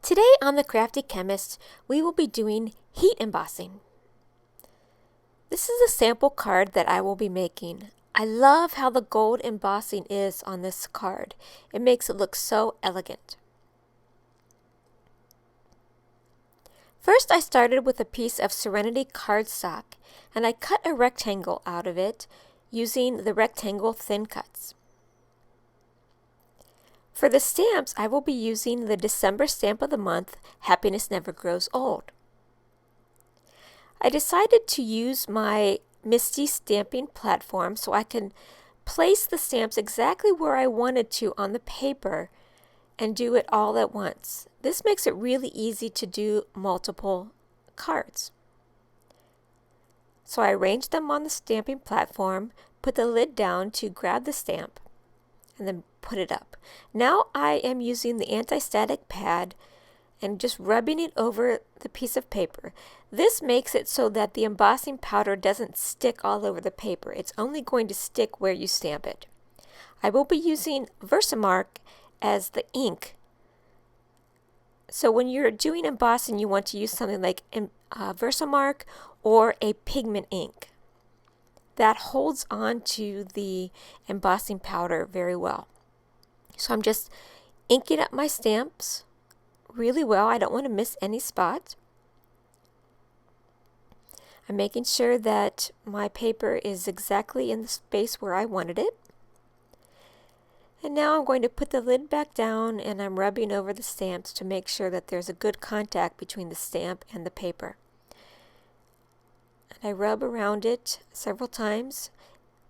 Today on The Crafty Chemist, we will be doing heat embossing. This is a sample card that I will be making. I love how the gold embossing is on this card. It makes it look so elegant. First, I started with a piece of Serenity cardstock, and I cut a rectangle out of it using the rectangle thin cuts. For the stamps, I will be using the December stamp of the month, Happiness Never Grows Old. I decided to use my Misty stamping platform so I can place the stamps exactly where I wanted to on the paper and do it all at once. This makes it really easy to do multiple cards. So I arranged them on the stamping platform, put the lid down to grab the stamp, and then put it up. Now I am using the AntiStatic pad and just rubbing it over the piece of paper. This makes it so that the embossing powder doesn't stick all over the paper. It's only going to stick where you stamp it. I will be using Versamark as the ink. So when you're doing embossing, you want to use something like Versamark or a pigment ink. That holds on to the embossing powder very well. So I'm just inking up my stamps really well. I don't want to miss any spots. I'm making sure that my paper is exactly in the space where I wanted it. And now I'm going to put the lid back down and I'm rubbing over the stamps to make sure that there's a good contact between the stamp and the paper. And I rub around it several times,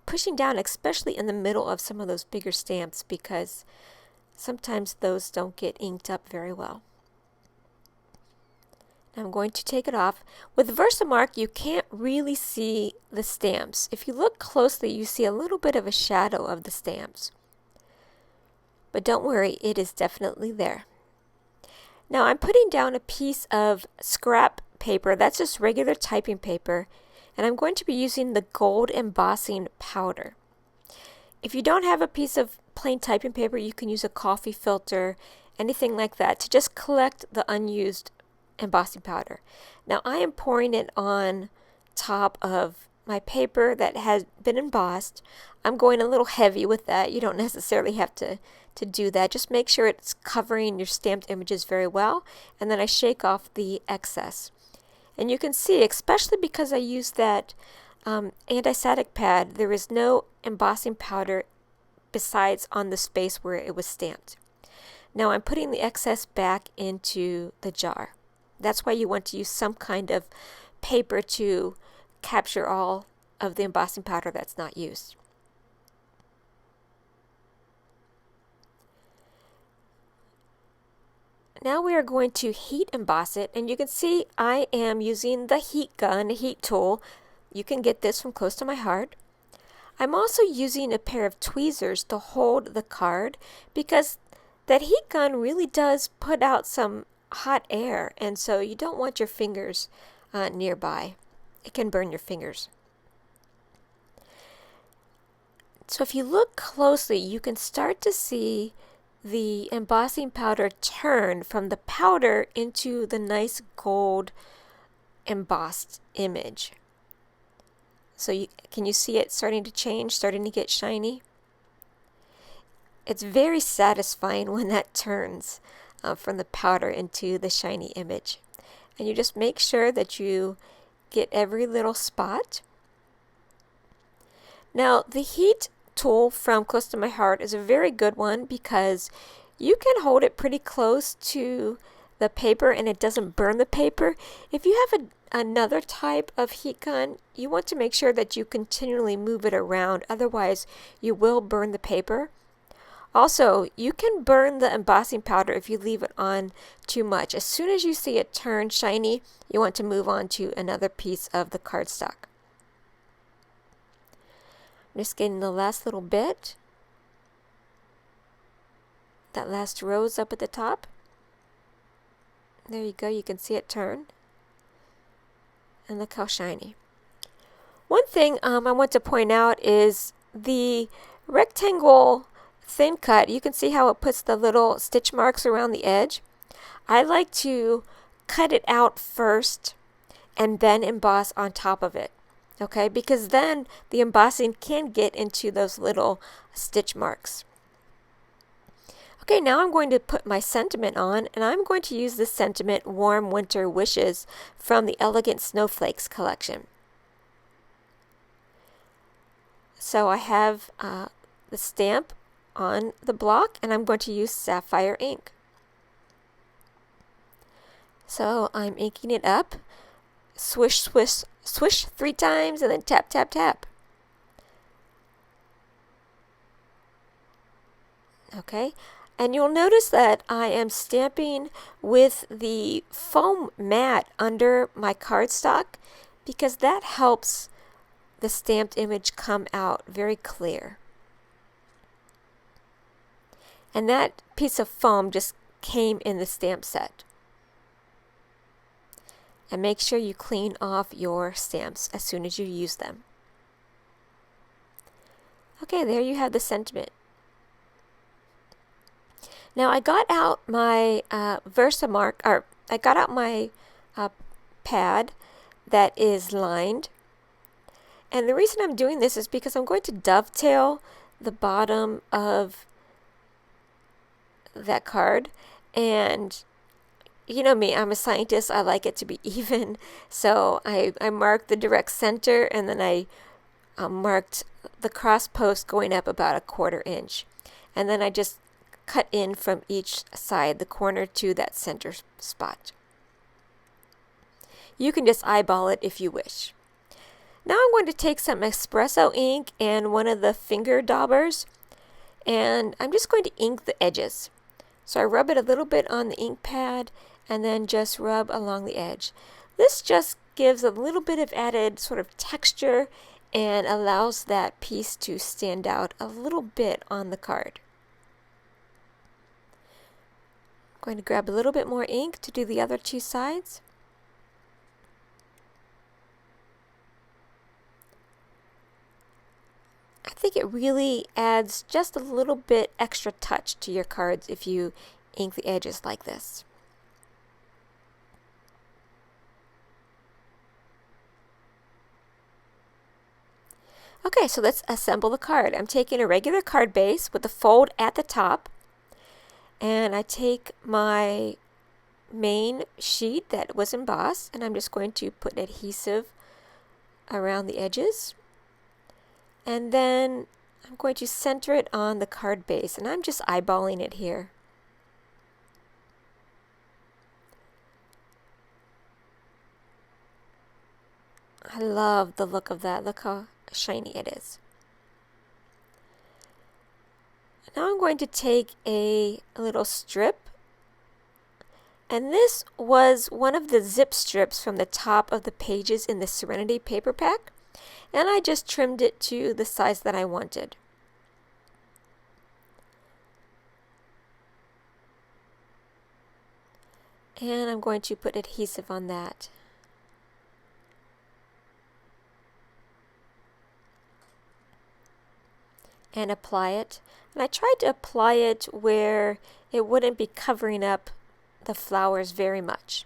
pushing down especially in the middle of some of those bigger stamps because sometimes those don't get inked up very well. Now I'm going to take it off. With Versamark, you can't really see the stamps. If you look closely, you see a little bit of a shadow of the stamps. But don't worry, it is definitely there. Now I'm putting down a piece of scrap paper. That's just regular typing paper. And I'm going to be using the gold embossing powder. If you don't have a piece of plain typing paper, you can use a coffee filter, anything like that, to just collect the unused embossing powder. Now I am pouring it on top of my paper that has been embossed. I'm going a little heavy with that. You don't necessarily have to do that. Just make sure it's covering your stamped images very well, and then I shake off the excess. And you can see, especially because I used that AntiStatic pad, there is no embossing powder besides on the space where it was stamped. Now I'm putting the excess back into the jar. That's why you want to use some kind of paper to capture all of the embossing powder that's not used. Now we are going to heat emboss it, and you can see I am using the heat gun, a heat tool. You can get this from Close to My Heart. I'm also using a pair of tweezers to hold the card because that heat gun really does put out some hot air, and so you don't want your fingers nearby. It can burn your fingers. So if you look closely, you can start to see the embossing powder turn from the powder into the nice gold embossed image. So can you see it starting to change, starting to get shiny? It's very satisfying when that turns from the powder into the shiny image. And you just make sure that you get every little spot. Now the heat tool from Close to My Heart is a very good one because you can hold it pretty close to the paper and it doesn't burn the paper. If you have another type of heat gun, you want to make sure that you continually move it around, otherwise you will burn the paper. Also, you can burn the embossing powder if you leave it on too much. As soon as you see it turn shiny, you want to move on to another piece of the cardstock. I'm just getting the last little bit. That last rose up at the top. There you go, you can see it turn. And look how shiny. One thing I want to point out is the rectangle thin cut. You can see how it puts the little stitch marks around the edge. I like to cut it out first and then emboss on top of it. Okay, because then the embossing can get into those little stitch marks. Okay, now I'm going to put my sentiment on, and I'm going to use the sentiment Warm Winter Wishes from the Elegant Snowflakes collection. So I have the stamp on the block, and I'm going to use Sapphire ink. So I'm inking it up. Swish, swish, swish 3 times, and then tap, tap, tap. Okay, and you'll notice that I am stamping with the foam mat under my cardstock because that helps the stamped image come out very clear. And that piece of foam just came in the stamp set. And make sure you clean off your stamps as soon as you use them. Okay, there you have the sentiment. Now I got out my Versamark, or I got out my pad that is lined. And the reason I'm doing this is because I'm going to dovetail the bottom of that card. And you know me, I'm a scientist, I like it to be even. So I marked the direct center, and then I marked the cross post going up about 1/4 inch. And then I just cut in from each side, the corner to that center spot. You can just eyeball it if you wish. Now I'm going to take some espresso ink and one of the finger daubers, and I'm just going to ink the edges. So I rub it a little bit on the ink pad and then just rub along the edge. This just gives a little bit of added sort of texture and allows that piece to stand out a little bit on the card. I'm going to grab a little bit more ink to do the other 2 sides. I think it really adds just a little bit extra touch to your cards if you ink the edges like this. Okay, so let's assemble the card. I'm taking a regular card base with a fold at the top, and I take my main sheet that was embossed, and I'm just going to put adhesive around the edges. And then I'm going to center it on the card base, and I'm just eyeballing it here. I love the look of that. Look how shiny it is. Now I'm going to take a little strip, and this was one of the zip strips from the top of the pages in the Serenity paper pack. And I just trimmed it to the size that I wanted. And I'm going to put adhesive on that. And apply it. And I tried to apply it where it wouldn't be covering up the flowers very much.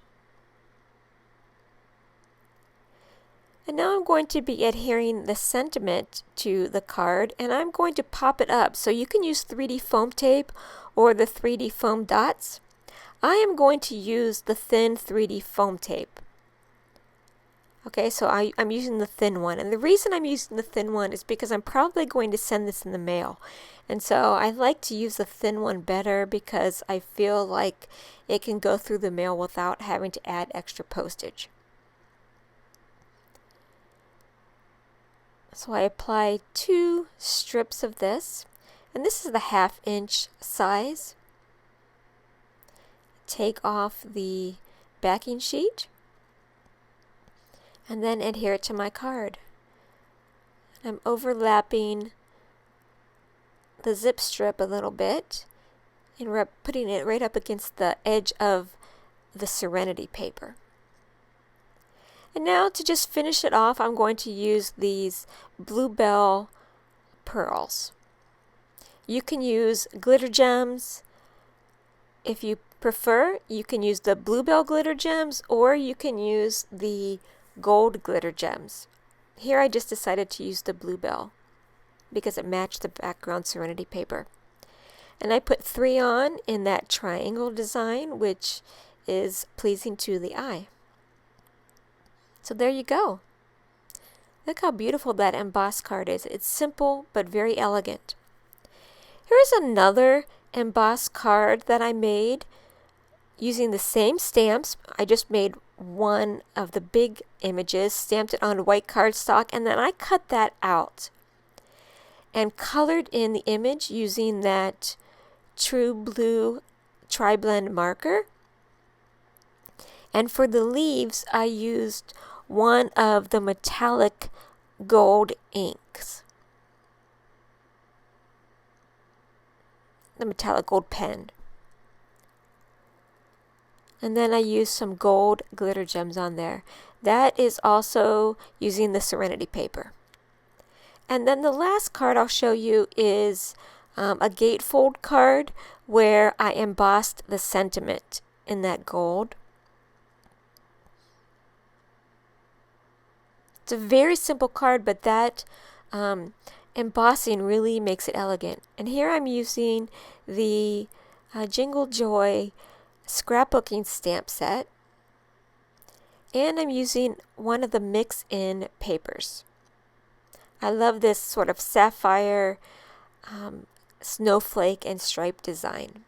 And now I'm going to be adhering the sentiment to the card, and I'm going to pop it up. So you can use 3D foam tape or the 3D foam dots. I am going to use the thin 3D foam tape. Okay, so I'm using the thin one. And the reason I'm using the thin one is because I'm probably going to send this in the mail. And so I like to use the thin one better because I feel like it can go through the mail without having to add extra postage. So I apply 2 strips of this, and this is the 1/2 inch size. Take off the backing sheet and then adhere it to my card. I'm overlapping the zip strip a little bit and putting it right up against the edge of the Serenity paper. And now to just finish it off, I'm going to use these Belle pearls. You can use glitter gems if you prefer, you can use the Bluebell glitter gems or you can use the gold glitter gems. Here I just decided to use the Bluebell because it matched the background Serenity paper. And I put 3 on in that triangle design, which is pleasing to the eye. So there you go. Look how beautiful that embossed card is. It's simple but very elegant. Here's another embossed card that I made using the same stamps. I just made one of the big images, stamped it on white cardstock, and then I cut that out and colored in the image using that True Blue TriBlend marker. And for the leaves, I used one of the metallic gold inks, the metallic gold pen. And then I used some gold glitter gems on there. That is also using the Serenity paper. And then the last card I'll show you is a gatefold card where I embossed the sentiment in that gold. It's a very simple card, but that embossing really makes it elegant. And here I'm using the Jingle Joy Scrapbooking stamp set, and I'm using one of the mix-in papers. I love this sort of sapphire snowflake and stripe design.